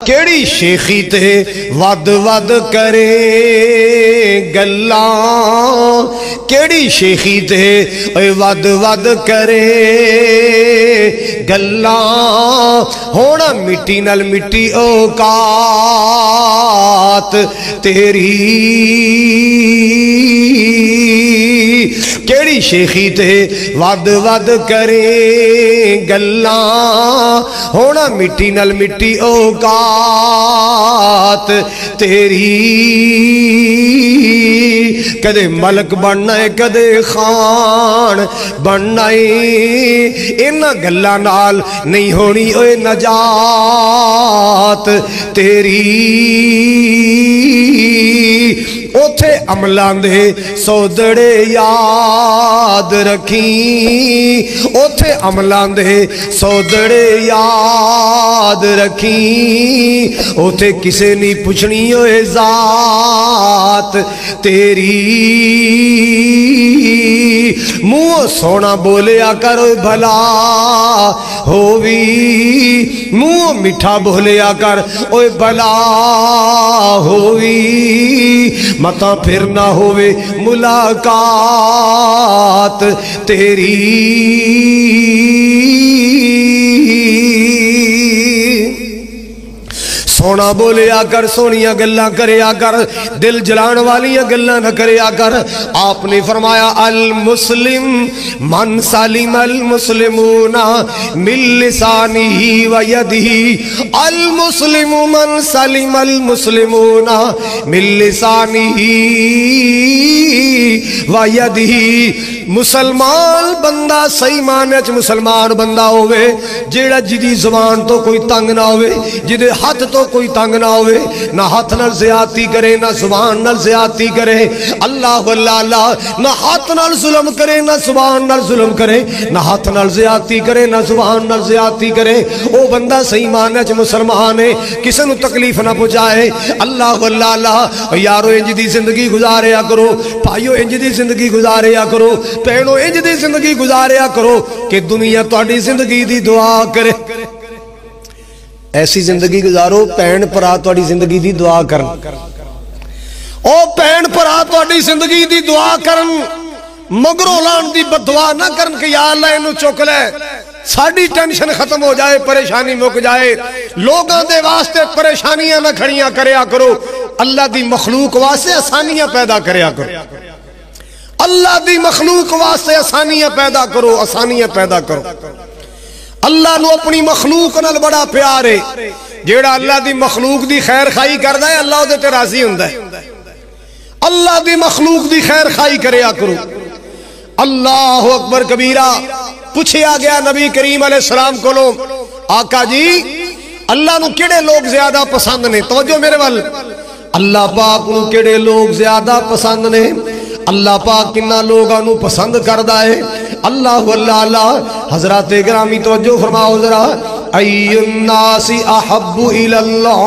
کیڑی شیخی تے with with کرے گلاں، کیڑی شیخی تے ود ود کرے گلاں، ہونا مٹی نال مٹی اوقات تیری، کیڑی شیخی تے ود ود کرے گلاں، ہونا مٹی نال مٹی اوقات تیری، کدے ملک بننا ہے کدے خان بننا ہے، انہا گلہ نال نہیں ہونی اوے نجات تیری، اوتھے عملان دے سودڑے یاد رکھیں، اوتھے عملان دے سودڑے یاد رکھیں، اوتھے کسے نہیں پوچھنی ہوئے ذات تیری، منہ سونا بولیا کر بھلا ہووی، منہ میٹھا بولیا کر اوے بھلا ہووی، متا پھر نہ ہووے ملاقات تیری، سونا بولیا کر، سونیاں گلہ کریا کر، دل جلان والیاں گلہ نہ کریا کر۔ آپ نے فرمایا المسلم من سلم المسلمون من لسانہ و یدہ، المسلم من سلم المسلمون من لسانہ و یدہ، مسلمان بندہ صحیح معنی چ مسلمان بندہ ہوئے جیڑا جدی زبان تو کوئی تنگ نہ ہوئے، جدے ہاتھ تو کوئی تنگ نہ ہوئے، نہ ہاتھ نال زیادتی کرے نہ زبان نال زیادتی کرے، اللہ واللہ اللہ، نہ ہاتھ نال ظلم کرے نہ زبان نال ظلم کرے، نہ ہاتھ نال زیادتی کرے نہ زبان نال زیادتی کرے، او بندہ صحیح معنی چ مسلمان ہے، کسے نو تکلیف نہ پہنچائے، اللہ واللہ اللہ۔ یارو انج دی زندگی گزاریا کرو، بھائیو انج دی زندگی گزاریا کرو، پہنو انج دی زندگی گزاریا کرو کہ دنیا تہاڈی زندگی دی دعا کرے، ایسی زندگی گزارو پہن پرا تہاڈی زندگی دی دعا کرن، او پہن پرا تہاڈی زندگی دی دعا کرن، مگروں لان دی بددعا نہ کرن کہ یا اللہ اینو چک لے، ساڈی ٹینشن ختم ہو جائے، پریشانی مک جائے، لوگاں دے واسطے پریشانیاں نہ کھڑیاں کریا کرو، اللہ دی مخلوق واسطے آسانیاں پیدا کریا کرو، اللہ دی مخلوق واسطے آسانیاں پیدا کرو، آسانیاں پیدا کرو۔ اللہ نو اپنی مخلوق نال بڑا پیار ہے، جیڑا اللہ دی مخلوق دی خیر خائی کردہ ہے اللہ دے تے راضی ہوندہ ہے، اللہ دی مخلوق دی خیر خائی کریا کرو۔ اللہ اکبر کبیرہ، پوچھیا گیا نبی کریم علیہ السلام کو لو، آقا جی اللہ نو کیڑے لوگ زیادہ پسند نے، توجہ میرے وال، اللہ پاک نو کیڑے لوگ زیادہ پسند نے، اللہ پاک کنہ لوگاں نو پسند کردہ ہے، اللہ واللہ اللہ۔ حضرات گرامی توجہ فرماؤ ذرا، ای الناس احب الاللہ،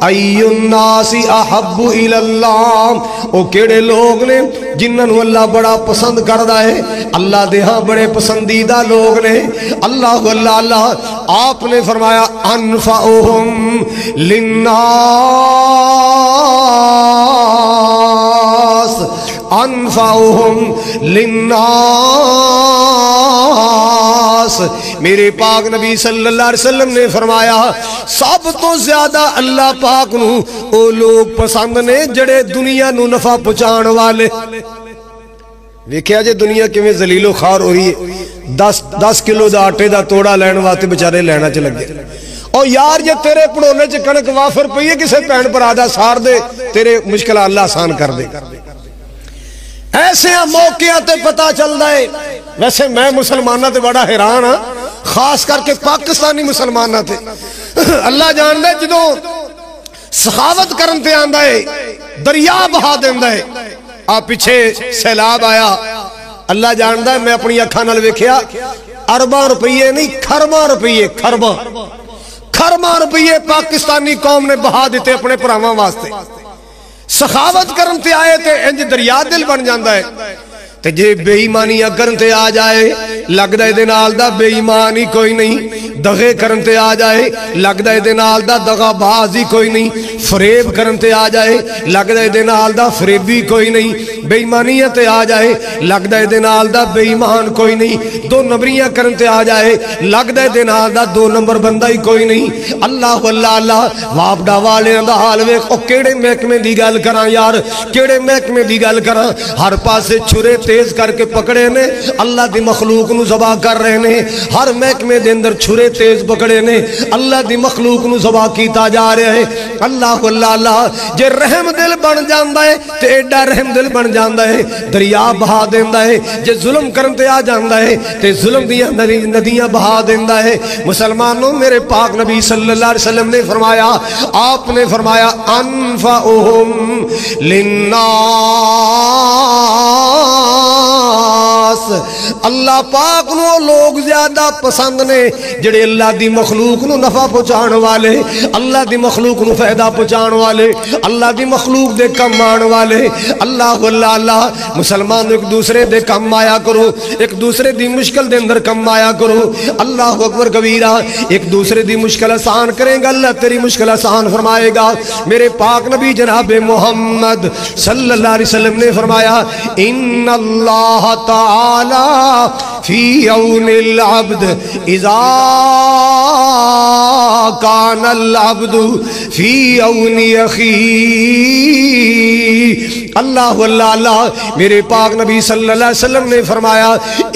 ای الناس احب الاللہ، او کیڑے لوگ نے جنہوں اللہ بڑا پسند کردہ ہے، اللہ دے ہاں بڑے پسندیدہ لوگ نے، اللہ واللہ اللہ۔ آپ نے فرمایا انفعہم للناس، انفعہم للناس، میرے پاک نبی صلی اللہ علیہ وسلم نے فرمایا سب تو زیادہ اللہ پاک نو او لوگ پسند نے جڑے دنیا نو نفع پہنچان والے۔ ویکھیا جے دنیا کیویں ذلیل و خوار ہو رہی ہے، 10 کلو دا آٹے دا توڑا لین واسطے بیچارے لینا چ لگے، اور یار جے تیرے پڑھونے چ کنک وافر پئی ہے کسے بہن بھرا سار دے، تیرے مشکلہ اللہ آسان کر دے۔ ایسے موقعہ تے پتہ چل دائے، ویسے میں مسلمانہ تے بڑا حیران ہاں، خاص کر کے پاکستانی مسلمانہ تے، اللہ جان دے جدوں سخاوت کرن تے آندہ ہے، دریا بہا دیندہ ہے، آپ پیچھے سیلاب آیا، اللہ جاندہ ہے میں اپنی اکھاں نال ویکھیا، ارباں روپیے نہیں کھرباں روپیے، کھرباں روپیے پاکستانی قوم نے بہا دیتے اپنے پراواں واسطے، سخاوت کرن تے آئے تے انج دریا دل بن جاندہ ہے، تے جے بے ایمانیاں کرن تے آ جائے لگدا اے دے نال دا بے ایمان ہی کوئی نہیں، دغے کرن تے آ جائے لگدا اے دے نال دا دغا باز ہی کوئی نہیں، فریب کرن تے آ جائے لگدا اے دے نال دا فریبی کوئی نہیں، بے ایمانیت تے آ جائے لگدا اے دے نال دا بے ایمان کوئی نہیں، دو نمبریاں کرن تے آ جائے لگدا اے دے نال دا دو نمبر بندہ ہی کوئی نہیں۔ اللہ اللہ اللہ واپڈا والیاں دا حال ویکھ، او کیڑے محکمے دی گل کراں یار، کیڑے محکمے دی گل کراں، ہر پاسے چھرے تیز کر کے پکڑے نے، اللہ دی مخلوق نو ذبح کر رہے نے، ہر محکمے دے اندر چھرے تیز پکڑے نے، اللہ دی مخلوق نو ذبح کیتا جا رہا ہے۔ اللہ اللہ اللہ جے رحم دل بن جاندا ہے تے ایڈا رحم دل بن جاندا ہے، دریا بہا دیندا ہے، جے ظلم کرن تے آ جاندا ہے تے ظلم دیاں ندیاں بہا دیندا ہے۔ مسلمانوں میرے پاک نبی صلی اللہ علیہ وسلم نے فرمایا، آپ نے فرمایا انفعہم للناس، اللہ پاک نو لوگ زیادہ پسند نے جڑے اللہ دی مخلوق نو نفع پہنچان والے، اللہ دی مخلوق نو فائدہ پہنچان والے، اللہ دی مخلوق دے کم آن والے۔ اللہ اللہ اللہ مسلمان ایک دوسرے دے کم آیا کرو، ایک دوسرے دی مشکل دے اندر کم آیا کرو۔ اللہ اکبر کبیرہ، ایک دوسرے دی مشکل آسان کریں گا اللہ تیری مشکل آسان فرمائے گا۔ میرے پاک نبی جناب محمد صلی اللہ علیہ وسلم نے فرمایا ان اللہ تعالی فی عون العبد اذا کان العبد فی عون اخیہ۔ اللہ اللہ اللہ میرے پاک نبی صلی اللہ علیہ وسلم نے فرمایا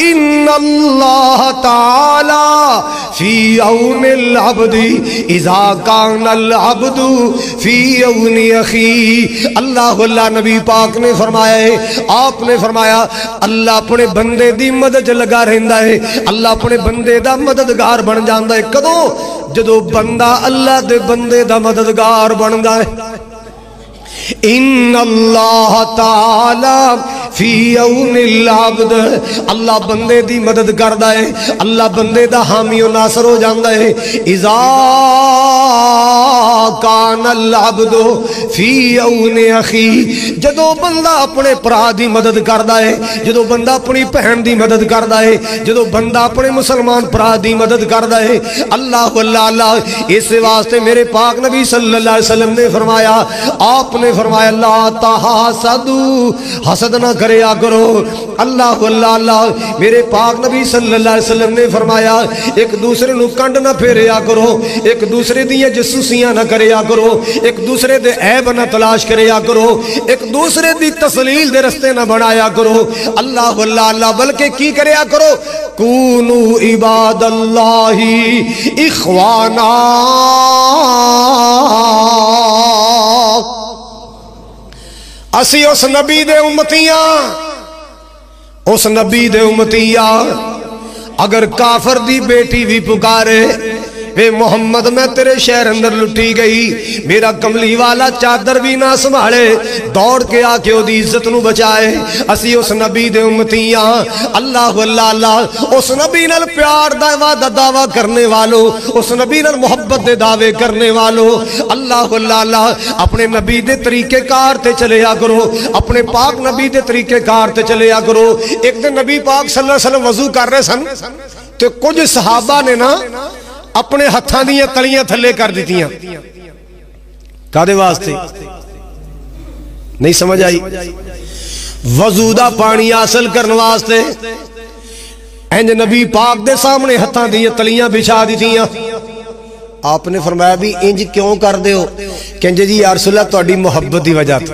ان اللہ تعالی فی عون العبد اذا کان العبد فی عون اخیہ۔ اللہ اللہ نبی پاک نے فرمایا ہے، آپ نے فرمایا اللہ اپنے بندے دی مدد لگا رہندا ہے، اللہ اپنے بندے دا مددگار بن جاندا ہے۔ کدوں؟ جدو بندہ اللہ دے بندے دا مددگار بندا ہے۔ ان اللہ تعالی فی عون العبد، اللہ بندے دی مدد کردا ہے، اللہ بندے دا حامی و ناصر ہو جاندا ہے۔ اذا کان العبد فی عون اخی، جدو بندہ اپنے پرا دی مدد کردا ہے، جدو بندہ اپنی بہن دی مدد کردا ہے، جدو بندہ اپنے مسلمان پرا دی مدد کردا ہے۔ اللہ اللہ اللہ اس واسطے میرے پاک نبی صلی اللہ علیہ وسلم نے فرمایا، آپ نے فرمایا لا تحاسدوا، حسد نہ کریا کرو۔ اللہ اللہ اللہ میرے پاک نبی صلی اللہ علیہ وسلم نے فرمایا ایک دوسرے نو کنڈ نہ پھیریا کرو، ایک دوسرے دی جسوسیاں نہ کریا کرو، ایک دوسرے دے عیب نہ تلاش کریا کرو، ایک دوسرے دی تسلیل دے رستے نہ بنایا کرو۔ اللہ اللہ اللہ بلکہ کی کریا کرو، کونو عباد اللہ اخوانا، اسی اس نبی دے امتیاں، اس نبی دے امتیاں، اگر کافر دی بیٹی بھی پکارے وے محمد میں تیرے شہر اندر لٹی گئی، میرا کملی والا چادر بھی نہ سنبھالے، دوڑ کے آ کے دی عزت نو بچائے، اسی اس نبی دے امتیاں۔ اللہ اللہ اللہ اس نبی نال پیار دا وعدہ دعویٰ کرنے والو، اس نبی نال محبت دے دعوے کرنے والو، اللہ اللہ اللہ اپنے نبی دے طریقے کار تے چلے آ کرو، اپنے پاک نبی دے طریقے کار تے چلے آ کرو۔ ایک دن نبی پاک صلی اللہ علیہ وسلم وضو کر رہے سن تو کچھ صحابہ نے نا اپنے ہتھاں دیاں تلیاں تھلے کر دیتیاں، کادے واسطے؟ نہیں سمجھ آئی؟ وضو دا پانی حاصل کرنے واسطے انج نبی پاک دے سامنے ہتھاں دیاں تلیاں بچھا دیتیاں۔ آپ نے فرمایا بھی انج کیوں کر دے ہو؟ کہنجے جی یا رسول اللہ تہاڈی محبت دی وجہ تو۔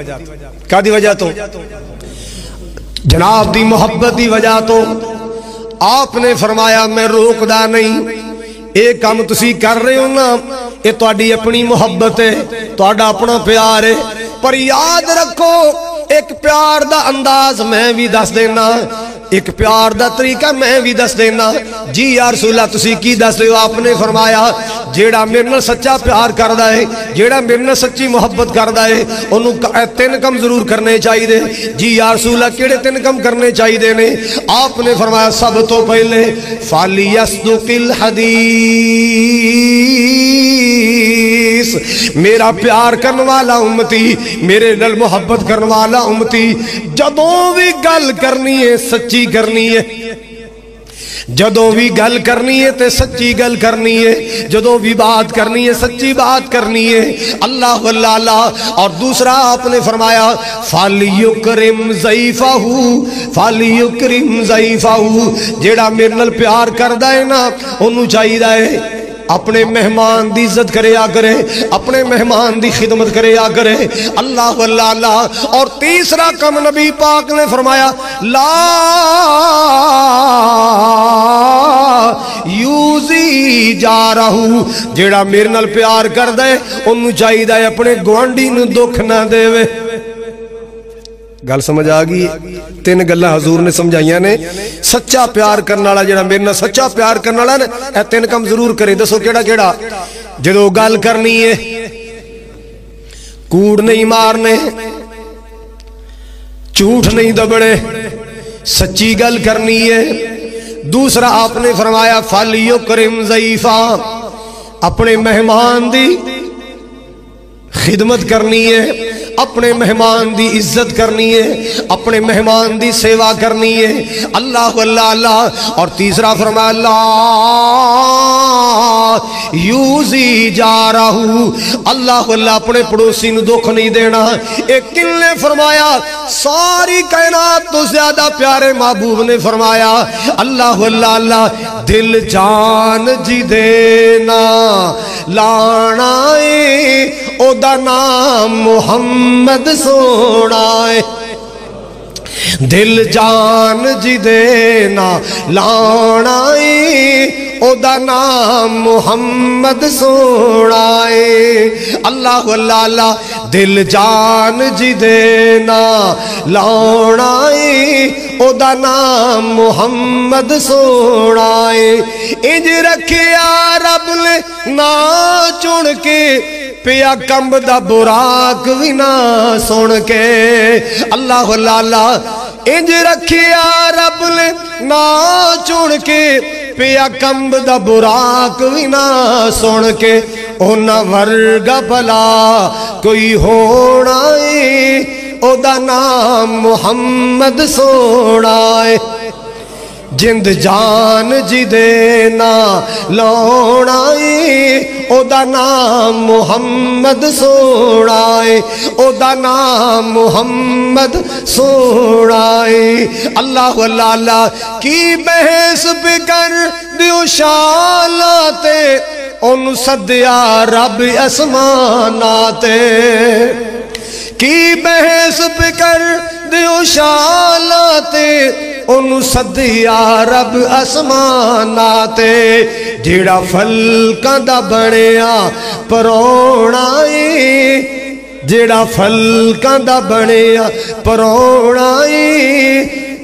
کادی وجہ تو؟ جناب دی محبت دی وجہ تو۔ آپ نے فرمایا میں روکدا نہیں، ایک کام تسی کر رہے ہو نا، یہ تہاڈی اپنی محبت ہے، تہاڈا اپنا پیار ہے، پر یاد رکھو ایک پیار دا انداز میں بھی دس دینا، ایک پیار دا طریقہ میں بھی دس دینا۔ جی یا رسول اللہ تسی کی دس دیو؟ آپ نے فرمایا جیڑا میرے نال سچا پیار کردا ہے، جیڑا میرے نال سچی محبت کردا ہے، انہوں تین کم ضرور کرنے چاہیے۔ جی یا رسول اللہ کیڑے تین کم کرنے چاہیے نے؟ آپ نے فرمایا سب تو پہلے فَلْيَصْدُقِ الْحَدِيث، میرا پیار کرنے والا امتی، میرے نال محبت کرنے والا امتی جدوں بھی گل کرنی ہے سچی کرنی ہے، جدوں بھی گل کرنی ہے تے سچی گل کرنی ہے، جدوں بھی بات کرنی ہے سچی بات کرنی ہے۔ اللہ واللہ اللہ۔ اور دوسرا آپ نے فرمایا فَلْيُكْرِمْ ضَيْفَهُ فَلْيُكْرِمْ ضَيْفَهُ، جیڑا میرے نال پیار کردا ہے نا انہوں چاہیے ہے اپنے مہمان دی عزت کریا کرے، اپنے مہمان دی خدمت کریا کرے۔ اللہ واللہ اللہ۔ اور تیسرا کم نبی پاک نے فرمایا لا یوزی جارہ، جیڑا میرے نال پیار کر دے انہوں چاہیے دے اپنے گوانڈی نو دکھ نہ دے وے۔ گل سمجھ آگئی؟ تین گلہ حضور نے سمجھائیاں نے۔ سچا پیار کرنا والا جڑا میرے نال سچا پیار کرنا والا اے تین کم ضرور کرے۔ دسو کیڑا کیڑا؟ جدو گل کرنی ہے کوڑ نہیں مارنے، جھوٹ نہیں دبڑے، سچی گل کرنی ہے۔ دوسرا آپ نے فرمایا فَلْيُكْرِمْ ضَيْفَهُ، اپنے مہمان دی خدمت کرنی ہے، اپنے مہمان دی عزت کرنی ہے، اپنے مہمان دی سیوا کرنی ہے۔ اللہ واللہ اللہ۔ اور تیسرا فرمایا اللہ یوزی جارہ، اللہ واللہ اپنے پڑوسی نو دکھ نہیں دینا۔ ایک کن نے فرمایا ساری کائنات تو زیادہ پیارے محبوب نے فرمایا اللہ واللہ اللہ دل جان جی دینا لانا او دا نام محمد سونا ہے، دل جان جی دینا لانا او دا نام محمد سونا ہے۔ اللہ واللہ اللہ۔ دل جان جی دینا لانا او دا نام محمد سونا ہے۔ انج رکھیا رب نے نا چن کے پیا کمب دا براق بھی نہ سن کے۔ اللہ واللہ اللہ۔ انج رکھیا رب نے نا چن کے پیا کمب دا براق بھی نہ سن کے، اونا ورگا بلا کوئی ہونا ہے او دا نام محمد سونا ہے۔ جند جان جی دینا لونا او دا نام محمد سونا ہے، او دا نام محمد سونا ہے۔ اللہ واللہ اللہ کی بحث بکر دیو شالاتے ان صدیا رب اسماناتے، کی بحث بکر دیو شالاتے ان صدیا رب اسماناتے، جیڑا فلکاں دا بنیا پرونا جیڑا فلکاں دا بنیا پرونا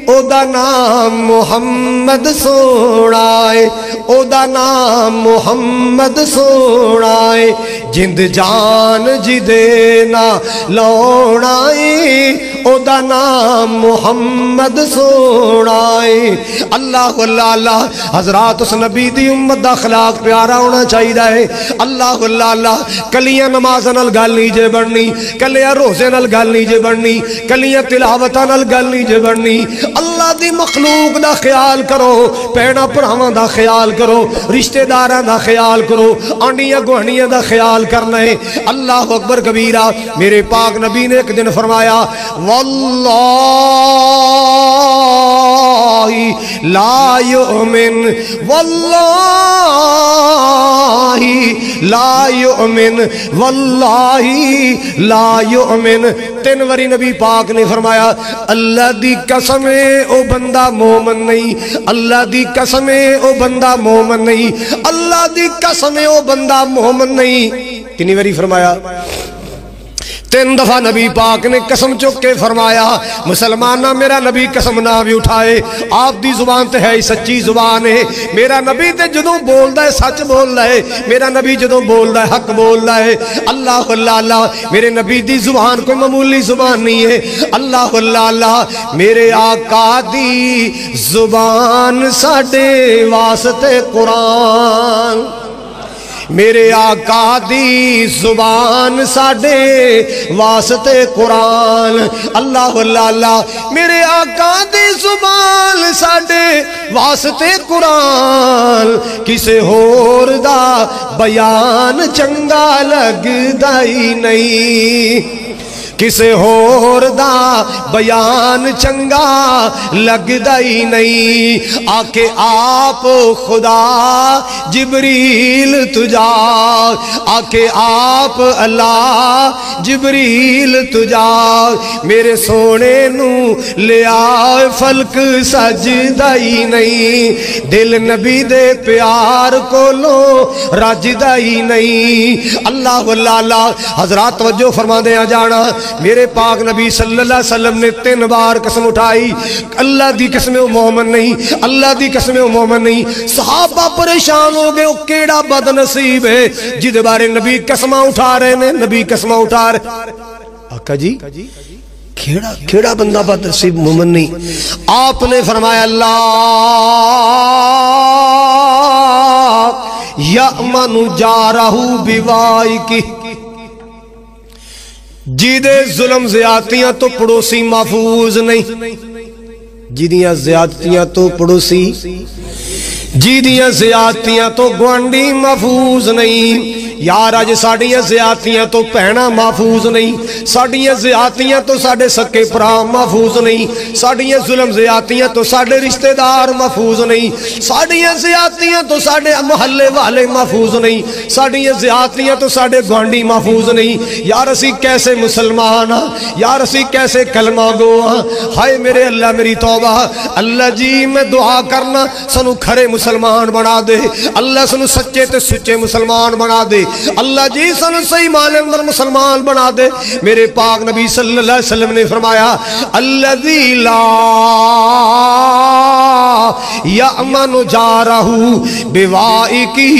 او دا نام محمد سونا ہے، او دا نام محمد سونا ہے۔ جند جان جی دینا لونا او دا نام محمد سونا ہے۔ اللہ واللہ اللہ۔ حضرات اس نبی دی امت دا اخلاق پیارا ہونا چاہیے ہے۔ اللہ واللہ اللہ۔ کلیاں نماز نال گل نہیں جے بڑھنی، کلیاں روزے نال گل نہیں جے بڑھنی، کلیاں تلاوتاں نال گل نہیں جے بڑھنی۔ اللہ دی مخلوق دا خیال کرو، پیڑا پڑھاواں دا خیال کرو، رشتہ داراں دا خیال کرو، آنڈیاں گوہنیاں دا خیال کرنا ہے۔ اللہ اکبر کبیرہ۔ میرے پاک نبی نے ایک دن فرمایا واللہ لا یؤمن، واللہ لا یؤمن، واللہ لا یؤمن۔ تین وری نبی پاک نے فرمایا اللہ دی قسم او بندہ مومن نہیں، اللہ دی قسم او بندہ مومن نہیں، اللہ دی قسم او بندہ مومن نہیں۔ کنی وری فرمایا؟ تین دفعہ نبی پاک نے قسم چک کے فرمایا مسلمانہ میرا نبی قسم نہ بھی اٹھائے، آپ دی زبان تے ہے سچی زبان ہے۔ میرا نبی تے جدوں بول دا ہے سچ بول دا ہے، میرا نبی جدوں بول دا ہے حق بول دا ہے۔ اللہ اللہ اللہ۔ میرے نبی دی زبان کوئی معمولی زبان نہیں ہے۔ اللہ اللہ اللہ۔ میرے آقا دی زبان ساڈے واسطے قرآن، میرے آقا دی زبان ساڈے واسطے قرآن اللہ اللہ میرے آقا دی زبان ساڈے واسطے قرآن کسے ہور دا بیان چنگا لگدا ہی نہیں کسے ہور دا بیان چنگا لگدا ہی نہیں آکے آپ خدا جبریل تجا آکے آپ اللہ جبریل تجا میرے سونے نو لے آئے فلک سجدہ ہی نہیں دل نبی دے پیار کو لو راجدہ ہی نہیں اللہ واللہ حضرات توجہ فرما دے جانا میرے پاک نبی صلی اللہ علیہ وسلم نے 3 بار قسم اٹھائی اللہ دی قسم مومن نہیں اللہ دی قسم مومن نہیں صحابہ پریشان ہو گئے وہ کیڑا بد نصیب ہے جدے بارے نبی قسمہ اٹھا رہے ہیں نبی قسمہ اٹھا رہے آقا جی کیڑا بندہ بد نصیب مومن نہیں آپ نے فرمایا اللہ یأمن جارہ بیوائی کی جیدے ظلم زیادتیاں تو پڑوسی محفوظ نہیں جیدیاں زیادتیاں تو پڑوسی جیدیاں زیادتیاں تو گوانڈی محفوظ نہیں یار آج ساڑیاں زیادتیاں تو پہنا محفوظ نہیں ساڑیاں زیادتیاں تو ساڑے سکے پرام محفوظ نہیں ساڑیاں ظلم زیادتیاں تو ساڑے رشتہ دار محفوظ نہیں ساڑیاں زیادتیاں تو ساڑے محلے والے محفوظ نہیں ساڑیاں زیادتیاں تو ساڑے گوانڈی محفوظ نہیں یار اسی کیسے مسلمان یار اسی کیسے کلمہ گو ہائے میرے اللہ میری توبہ اللہ جی میں دعا کرنا سنو کھرے مسلمان بنا دے اللہ سنو سچے تے سچے مسلمان بنا دے اللہ جی سنو صحیح معنی اندر مسلمان بنا دے میرے پاک نبی صلی اللہ علیہ وسلم نے فرمایا الذی لا یأمن جارہ بوائکی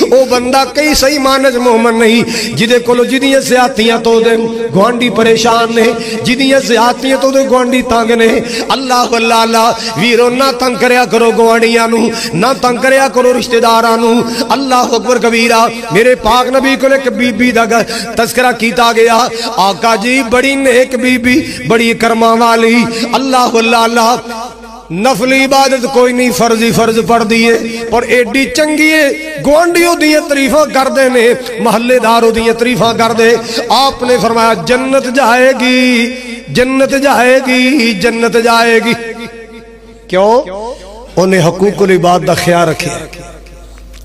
او بندہ کئی صحیح مانج مومن نہیں جدے کولو جدیاں زیادتیاں تو دے گوانڈی پریشان نے جدیاں زیادتیاں تو دے گوانڈی تانگ نے اللہ واللہ ویرو نہ تنگ کریا کرو گوانڈیاں نو نہ تنگ کریا کرو رشتہ دارانو اللہ اکبر کبیرہ میرے پاک نبی کو ایک بی بی دا تذکرہ کیتا گیا آقا جی بڑی نیک بی بی بڑی کرما والی اللہ واللہ نفل عبادت کوئی نہیں فرضی فرض پڑھ دیئے پر ایڈی چنگیے گوانڈیوں دیئے طریفہ کر دینے محلے داروں دیئے طریفہ کر دے آپ نے فرمایا جنت جائے گی جنت جائے گی جنت جائے گی کیوں انہیں حقوق العباد دا خیال رکھے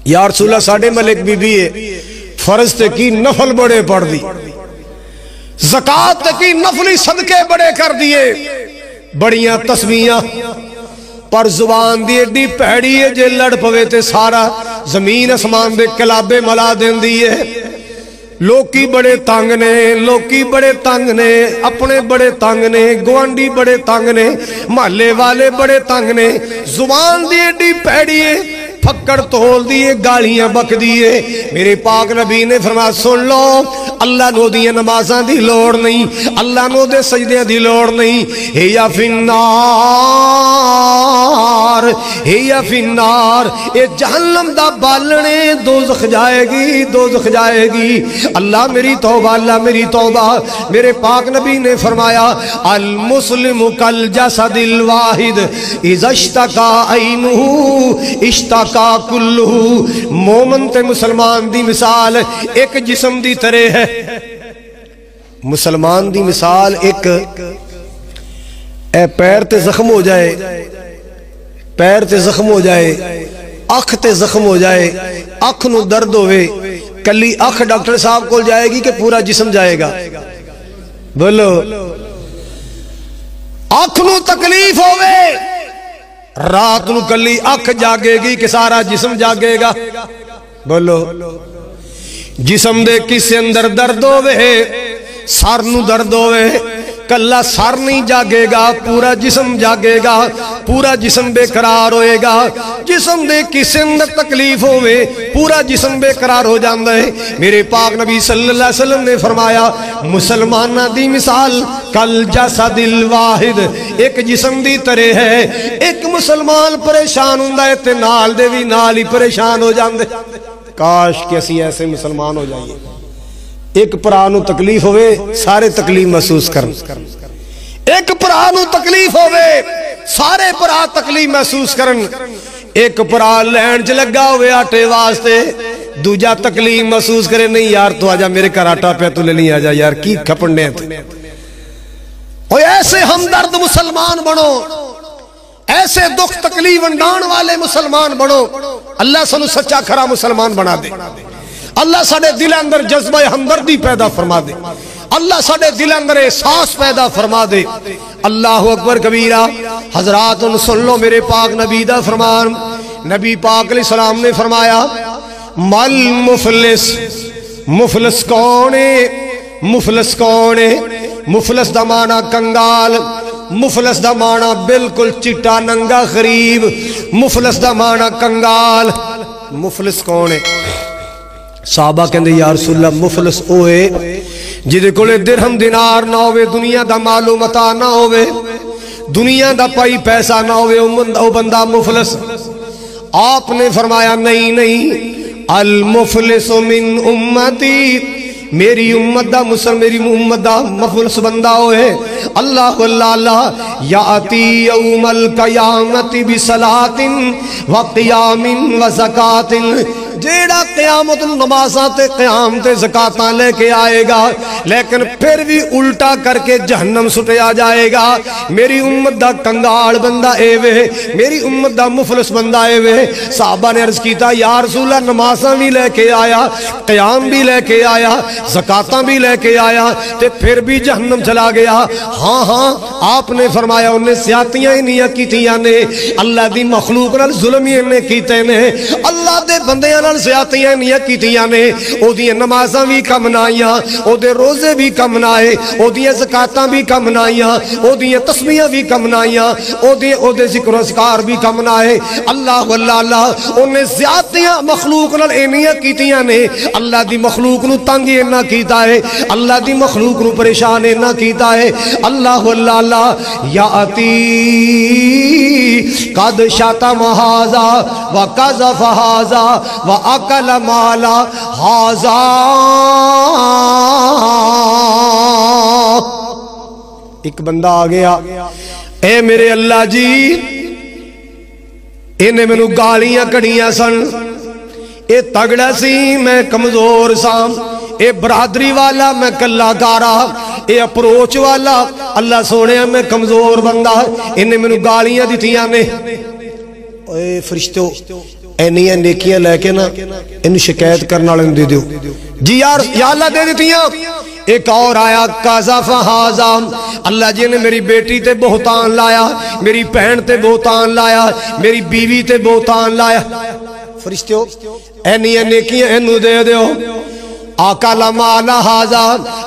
یا رسول اللہ ساڑھے ملک بی بی ہے فرض تے کی نفل بڑے پڑھ دی زکاة تے کی نفلی صدقے بڑے کر دیئے بڑیاں تسبیحاں پر زبان دی ایڈی پیڑی ہے جے لڑ پوے تے سارا زمین اسمان دے کلابے ملا دین دیئے لوکی بڑے تانگ نے لوکی بڑے تانگ نے اپنے بڑے تانگ نے گوانڈی بڑے تانگ نے محلے والے بڑے تانگ نے زبان دی ایڈی پیڑی ہے پھکڑ تول دیئے گالیاں بک دیئے میرے پاک نبی نے فرمایا سن لو اللہ نو دیئے نمازاں دی لوڑ نہیں اللہ نو دے سجدے دی لوڑ نہیں ہیا فی النار ہیا فی النار اے جہنم دا بالنے دوزخ جائے گی دوزخ جائے گی اللہ میری توبہ اللہ میری توبہ میرے پاک نبی نے فرمایا المسلم کالجسد الواحد اذا اشتکا عینہ اشتکا کا کلہ مومن تے مسلمان دی مثال ایک جسم دی طرح ہے مسلمان دی مثال ایک اے پیر تے زخم ہو جائے پیر تے زخم ہو جائے اکھ تے زخم ہو جائے اکھ نو درد ہوئے کلی اکھ ڈاکٹر صاحب کو جائے گی کہ پورا جسم جائے گا بولو اکھ نو تکلیف ہوئے رات نو کلی اکھ جاگے گی کہ سارا جسم جاگے گا بولو جسم دے کسے اندر درد ہوئے سار نو درد ہوئے کلا سر نہیں جاگے گا، پورا جسم جاگے گا، پورا جسم بے قرار ہوئے گا۔ جسم دے کسی اندر تکلیف ہوئے پورا جسم بے قرار ہو جاندہ ہے۔ میرے پاک نبی صلی اللہ علیہ وسلم نے فرمایا مسلمانہ دی مثال کل جسد الواحد، ایک جسم دی طرح ہے۔ ایک مسلمان پریشان ہوندہ ہے تے نال دے بھی نال ہی پریشان ہو جاندے۔ کاش کیسی ایسے مسلمان ہو جائیے، ایک پرانو تکلیف ہوئے سارے تکلیف محسوس کرن، ایک پرانو تکلیف ہوئے سارے پرا تکلیف محسوس کرن۔ ایک پرا لین چ لگا ہوئے آٹے واسطے، دوجا تکلیف محسوس کرے نہیں یار تو آجا میرے گھر آٹا پہ تو لے نہیں آجا یار کی کھپنڈے تھے۔ ایسے ہمدرد مسلمان بنو، ایسے دکھ تکلیف انڈان والے مسلمان بنو، اللہ سنو سچا کھرا مسلمان بنا دے۔ اللہ ساڑے دل اندر جذبہ ہمدردی پیدا فرما دے، اللہ ساڑے دل اندر احساس پیدا فرما دے۔ اللہ اکبر کبیرہ۔ حضرات ان سن لو میرے پاک نبی دا فرمان، نبی پاک علیہ السلام نے فرمایا مل مفلس، مفلس کونے، مفلس کونے، مفلس دا معنی کنگال، مفلس دا معنی بالکل چٹا ننگا غریب، مفلس دا معنی کنگال۔ مفلس کونے؟ صحابہ کہندے یا رسول اللہ مفلس ہوئے جدے کولے درہم دینار نہ ہوئے، دنیا دا معلوم متا نہ ہوئے، دنیا دا پائی پیسہ نہ ہوئے، او بندہ مفلس۔ آپ نے فرمایا نہیں نہیں، المفلس من امتی، میری امت دا مسلم، میری امت دا مفلس بندہ ہوئے اللہ اللہ یاتی یوم القیامت بصلاۃ وقیام وزکاۃ، جیڑا قیامت نمازاں تے قیام تے زکاتاں لے کے آئے گا لیکن پھر بھی الٹا کر کے جہنم سٹے آ جائے گا، میری امت دا کنگال بندہ اے وے، میری امت دا مفلس بندہ اے وے۔ صحابہ نے عرض کیتا یا رسول اللہ نمازاں بھی لے کے آیا، قیام بھی لے کے آیا، زکاتاں بھی لے کے آیا تے پھر بھی جہنم چلا گیا۔ ہاں ہاں، آپ نے فرمایا انہیں سیاتیاں انہیں کیتیاں نے، اللہ دی مخلوق نال ظلم ہی انہیں کیتے نے، اللہ دے بندیاں نال زیادتیاں انہیں کیتیاں نے، او دیاں نمازاں بھی کم نائیاں، او دے روزے بھی کم نائے، او دیاں زکاتاں بھی کم نائیاں، او دیاں تسبیحاں بھی کم نائیاں، او دے ذکر و اذکار بھی کم نائے۔ اللہ اللہ اللہ، انہیں زیادتیاں مخلوق نال انہیں کیتیاں نے، اللہ دی مخلوق نو تنگ انہ کیتا ہے، اللہ دی مخلوق نو پریشان انہ کیتا ہے۔ اللہ اللہ اللہ یاتی قد شتم ھذا وقذف ھذا واکل مال ھذا، ایک بندہ آ گیا، اے میرے اللہ جی انہیں میں نو گالیاں کڑیاں سن، اے تگڑا سی میں کمزور سام، اے برادری والا میں کلا کارا، اے اپروچ والا اللہ سونے میں کمزور بندہ، انہیں میں نو گالیاں دیتیاں نے۔ اے فرشتوں اینیاں نیکیاں لے کے نا انہوں شکایت کرنا لیں دے دیو جی یا اللہ دے دیتیاں۔ ایک اور آیا قذف ھذا، اللہ جی نے میری بیٹی تے بہتان لایا، میری بہن تے بہتان لایا، میری بیوی تے بہتان لایا۔ فرشتوں اینیاں نیکیاں انہوں دے دیو۔ آقا مال ھذا،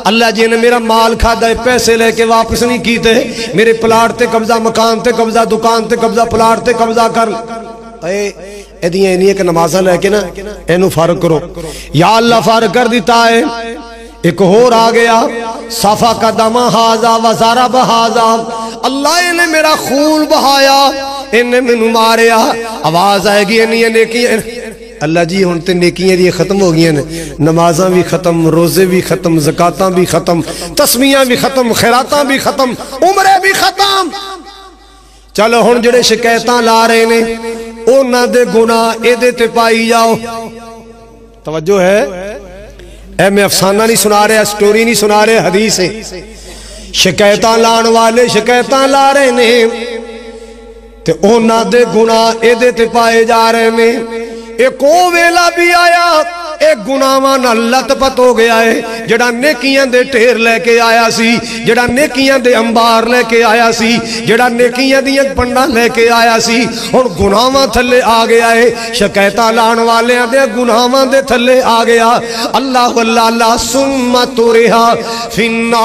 اللہ جی نے میرا مال کھا دے، پیسے لے کے واپس نہیں کیتے، میرے پلاٹ تے قبضہ، مکان تے قبضہ، دکان تے قبضہ، پلاٹ تے قبضہ کر۔ اے دیئے انہی ایک نمازہ لے کے نا اینو فارغ کرو، یا اللہ فارغ کر دیتا ہے۔ ایک اور آ گیا صفا کا دم ھذا وضرب ھذا، اللہ نے میرا خون بہایا، انہیں میں ماریا۔ آواز آئے گی انہی نیکیاں، اللہ جی ہونتے نیکیاں دی ختم ہو گئی ہیں، نمازاں بھی ختم، روزے بھی ختم، زکاتاں بھی ختم، تسمیاں بھی ختم، خیراتاں بھی ختم، عمرے بھی ختم۔ چلو ہن جڑے شکایتاں لا رہے نے اونا دے گناہ اے دے تے پائی جاؤ۔ توجہ ہے، اے میں افسانہ نہیں سنا رہے، سٹوری نہیں سنا رہے، حدیث ہے۔ شکایتاں لان والے شکایتاں لا رہے نے تے اونا دے گناہ اے دے تے پائے جا رہے نے۔ ایک او ویلا بھی آیا، ایک گناہاں نال لت پت ہو گیا ہے، جڑا نیکیاں دے ٹھیر لے کے آیا سی، جڑا نیکیاں دے انبار لے کے آیا سی، جڑا نیکیاں دی ایک پنڈا لے کے آیا سی، ہن گناہاں تھلے آ گیا ہے، شکایتاں لان والیاں دے گناہاں دے تھلے آ گیا۔ اللہ اللہ اللہ ثم ترہا فی النار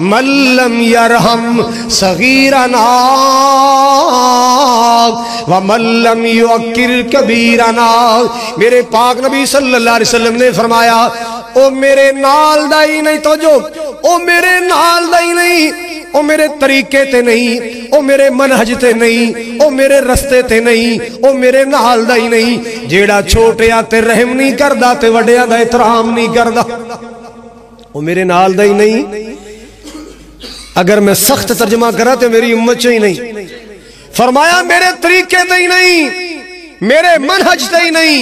من لم یرحم صغیرنا ومن لم یوقر کبیرنا. میرے پاک نبی صلی اللہ علیہ وسلم نے فرمایا او میرے نال دا ہی نہیں، تو جو او میرے نال دا ہی نہیں، او میرے طریقے تے نہیں، او میرے منہج تے نہیں، او میرے رستے تے نہیں، او میرے نال دا ہی نہیں جیڑا چھوٹیاں تے رحم نہیں کردا تے وڈیاں دا احترام نہیں کردا، او میرے نال دا ہی نہیں. اگر میں سخت ترجمہ کرا تو میری امت چ ہی نہیں. فرمایا میرے طریقے تے ہی نہیں، میرے منہج تے ہی نہیں،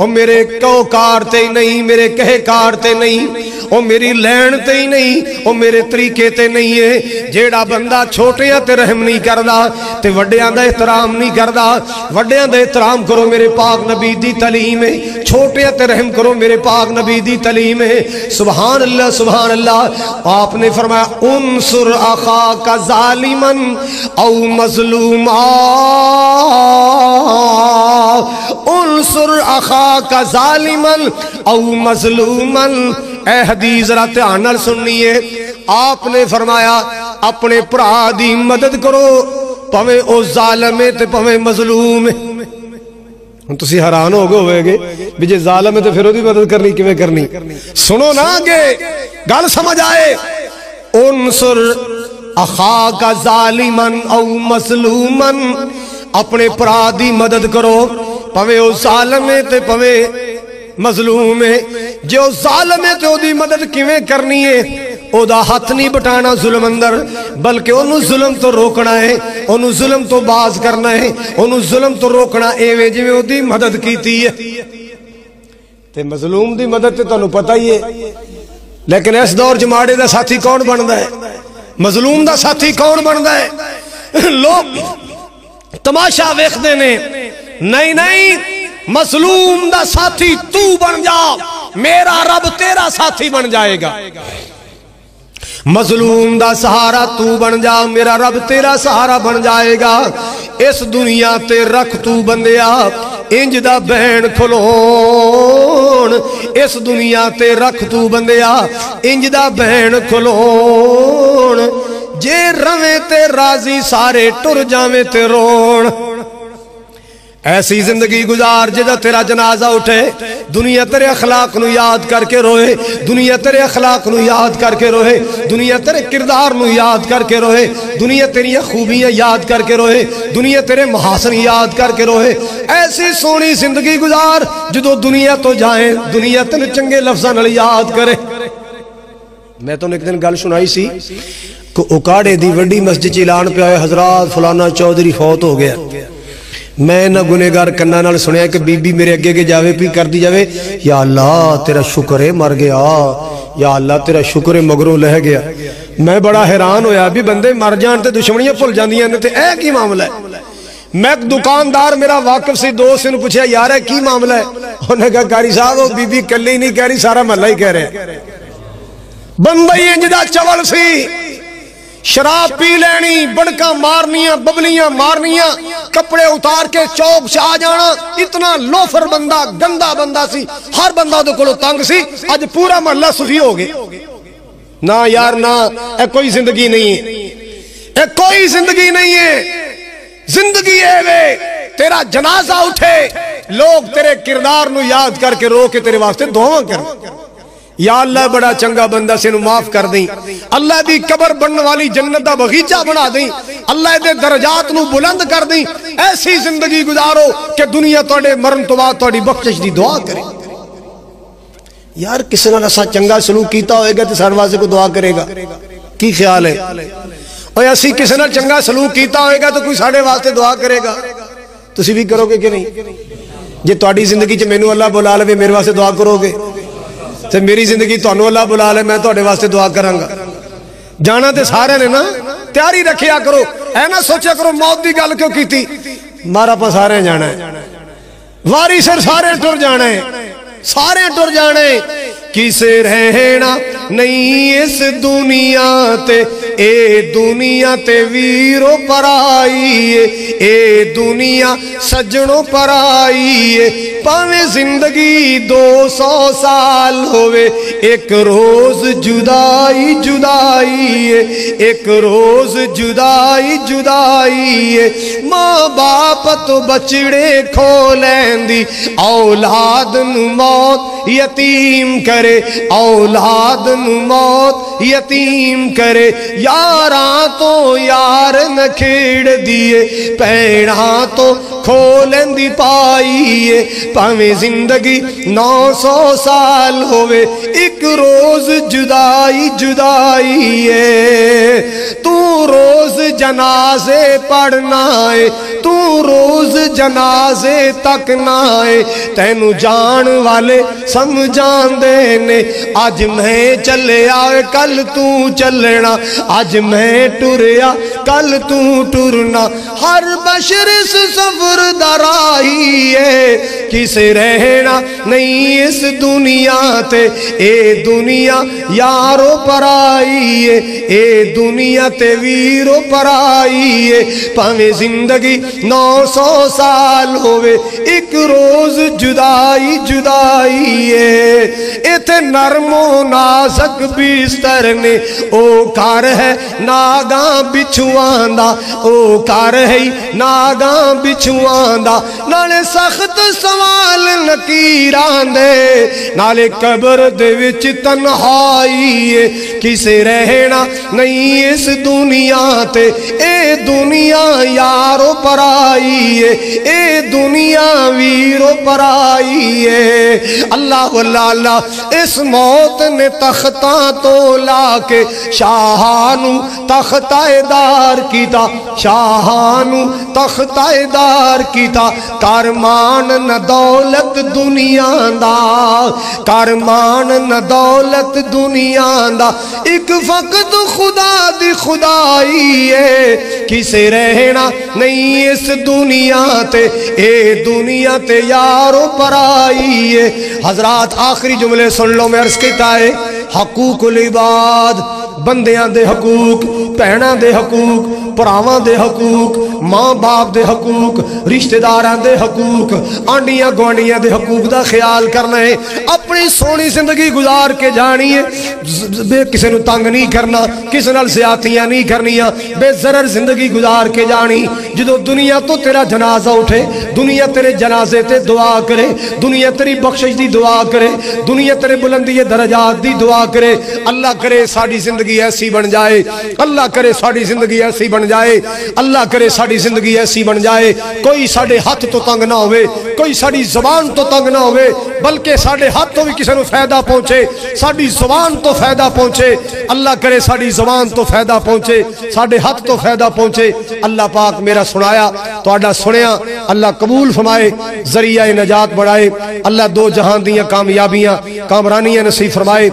او میرے کوکار تے ہی نہیں، میرے کہے کار تے نہیں، او میری لین تے ہی نہیں، او میرے طریقے تے نہیں ہے. جیڑا بندہ چھوٹیاں تے رحم نہیں کردا تے وڈیاں دا احترام نہیں کردا. وڈیاں دا احترام کرو میرے پاک نبی دی تعلیم ہے، چھوٹیاں تے رحم کرو میرے پاک نبی دی تعلیم ہے. سبحان اللہ سبحان اللہ. آپ نے فرمایا انصر اخاک ظالما او مظلوما، انصر اخاک ظالما او مظلوما. اے حدیث ذرا دھیان نال سننی ہے. آپ نے فرمایا اپنے بھرا دی مدد کرو پویں او ظالم ہے تے پویں مظلوم ہے. ہن تسی حیران ہو گئے بھی جے ظالم ہے تے پھر اودی مدد کرنی کیویں کرنی؟ سنو نا آگے گل سمجھ آئے. انصر اخاک ظالما او مظلوما، اپنے بھرا دی مدد کرو پویں او ظالم ہے تے پویں مظلوم ہے. جو ظالم ہے تو دی مدد کیویں کرنی ہے؟ او دا ہاتھ نہیں بٹانا ظلم اندر، بلکہ انہوں ظلم تو روکنا ہے، انہوں ظلم تو باز کرنا ہے، انہوں ظلم تو روکنا ایویں جویں او دی مدد کیتی ہے. تے مظلوم دی مدد تے تانوں پتہ ہی ہے، لیکن اس دور جماڑے دا ساتھی کون بندا ہے؟ مظلوم دا ساتھی کون بندا ہے؟ لوگ تماشا ویکھدے نے. نہیں نہیں، مظلوم دا ساتھی تو بن جا، میرا رب تیرا ساتھی بن جائے گا. مظلوم دا سہارا تو بن جا، میرا رب تیرا سہارا بن جائے گا. اس دنیا تے رکھ تو بندیا انج دا بہن کھلون، اس دنیا تے رکھ تو بندیا انج دا بہن کھلون. جے رویں تے راضی سارے ٹر جاویں تے رون. ایسی زندگی گزار جدا تیرا جنازہ اٹھے دنیا تیرے اخلاق نو یاد کر کے روئے، دنیا تیرے اخلاق نو یاد کر کے روئے، دنیا تیرے کردار نو یاد کر کے روئے، دنیا تیری خوبیاں یاد کر کے روئے، دنیا تیرے محاسن یاد کر کے روئے. ایسی سونی زندگی گزار جدو دنیا تو جائیں دنیا تیرے چنگے لفظاں نال یاد کرے. میں تو ایک دن گل سنائی سی کہ اکاڑے دی وڈی مسجد اعلان پہ آئے حضرات فلانا چودھری فوت ہو گیا. میں نہ گنہگار کنہ نال سنیا کہ بی بی میرے اگے کے جاوے پی کر دی جاوے یا اللہ تیرا شکر ہے مر گیا، یا اللہ تیرا شکر ہے مگروں لہ گیا. میں بڑا حیران ہویا بھی بندے مر جان تے دشمنیاں پھل جاندیاں نے تے اے کی معاملہ ہے؟ میں ایک دکاندار میرا واقف سی دوست نے پوچھا یار ہے کی معاملہ ہے؟ انہوں نے کہا قاری صاحب وہ بی بی کلی نہیں کہہ رہی سارا محلہ ہی کہہ رہے. بندہ ہی انجدہ چول سی، شراب پی لینی، بڑکاں مارنیاں، ببلیاں مارنیاں، کپڑے اتار کے چوک سے آ جانا. اتنا لوفر بندہ گندہ بندہ سی، ہر بندہ دو کلو تنگ سی. آج پورا محلہ صفی ہو گئے. نہ یار نہ، اے کوئی زندگی نہیں ہے، اے کوئی زندگی نہیں ہے. زندگی اے وے تیرا جنازہ اٹھے لوگ تیرے کردار نو یاد کر کے رو کے تیرے واسطے دعا کر. یا اللہ بڑا چنگا بندہ سے نو معاف کر دیں، اللہ دی قبر بننے والی جنت دا بغیچہ بنا دیں، اللہ دے درجات نو بلند کر دیں. ایسی زندگی گزارو کہ دنیا توڑے مرن تو بعد توڑی بخشش دی دعا کرے. یار کسی نے ایسا چنگا سلوک کیتا ہوئے گا تو سارے واسطے کو دعا کرے گا، کی خیال ہے؟ اور ایسی کسی نے چنگا سلوک کیتا ہوئے گا تو کوئی سارے واسطے دعا کرے گا. تسی بھی کرو گے کہ نہیں؟ جے توڑی زندگی چ مینوں اللہ بلا لے میرے واسطے دعا کرو گے تے میری زندگی تانوں اللہ بلا لے میں توڑے واسطے دعا کراں گا. جانا تے سارے نے نا، تیاری رکھیا کرو. اے نہ سوچیا کرو موت دی گل کیوں کیتی، مارا پا سارے جانا ہے، واری سر سارے ٹر جانا ہے، سارے ٹر جانے. کسے رہنا نہیں اس دنیا تے اے دنیا تے ویرو پرائی اے دنیا سجنوں پرائی پاویں زندگی 200 سال ہوئے ایک روز جدائی جدائی ایک روز جدائی جدائی ماں باپ تو بچڑے کھو لیندی اولاد نو موت یتیم کرے اولاد نو موت یتیم کرے یاراں تو یار نہ کھیڑ دیے پیڑاں تو کھولندی پائیے پاویں زندگی 900 سال ہوئے ایک روز جدائی جدائی تو روز جنازے پڑھنا ہے تو روز جنازے تک نہ ہے تینو جان والے سمجھان دینے آج میں چلے آئے کل تو چلنا آج میں ٹریا کل تو ٹرنا ہر بشر اس سفر درائی ہے کسے رہنا نہیں اس دنیا تے اے دنیا یارو پرائی ہے اے دنیا تے ویرو پرائی ہے پاویں زندگی 900 سال ہوئے ایک روز جدائی جدائی ہے ایتھے نرم و نازک بستر نے او کار ہے ناگاں بچھوان دا او کار ہے ناگاں بچھوان دا نالے سخت سوال نکیران دے نالے قبر دے وچ تنہائی ہے کسے رہنا نہیں اس دنیا تے اے دنیا یارو پرائی ہے اے دنیا ویرو پرائی ہے اللہ اللہ اس موت نے تختاں تو لا کے شاہانو تختہ دار کیتا شاہانو تختہ دار کیتا کارمان نہ دولت دنیا دا کارمان نہ دولت دنیا دا ایک فقط خدا دی خدائی ہے کسے رہنا نہیں اس دنیا تے اے دنیا تے یارو پرائی ہے حضرات آخری جملے سن لو میں عرض کیتا ہے حقوق العباد بندیاں دے حقوق پہناں دے حقوق پراواں دے حقوق ماں باپ دے حقوق رشتہ داراں دے حقوق آنڈیاں گوانڈیاں دے حقوق دا خیال کرنا ہے اپنی سونی زندگی گزار کے جانی ہے بے کسے نو تنگ نہیں کرنا کسے نال زیادتیاں نہیں کرنیاں بے ضرر زندگی گزار کے جانی جدو دنیا تو تیرا جنازہ اٹھے دنیا تیرے جنازے تے دعا کرے دنیا تیری بخشش دی دعا کرے دنیا تیرے بلندی درجات دی دعا کرے اللہ کرے ساڑی زندگی ایسی بن جائے اللہ کرے ساڑی زندگی ایسی بن جائے اللہ کرے ساڑی زندگی ایسی بن جائے کوئی ساڑے ہاتھ تو تنگ نہ ہوئے کوئی ساڑی زبان تو تنگ نہ ہوئے بلکہ ساڑے ہاتھ تو بھی کسی نو فائدہ پہنچے ساڑی زبان تو فائدہ پہنچے اللہ کرے ساڑی زبان تو فائدہ پہنچے ساڑے ہاتھ تو فائدہ پہنچے اللہ پاک میرا سنایا تو آڈا سنیا اللہ قبول فرمائے ذریعہ نجات بڑھائے اللہ دو جہان دیاں کامیابیاں کامرانیاں نصیب فرمائے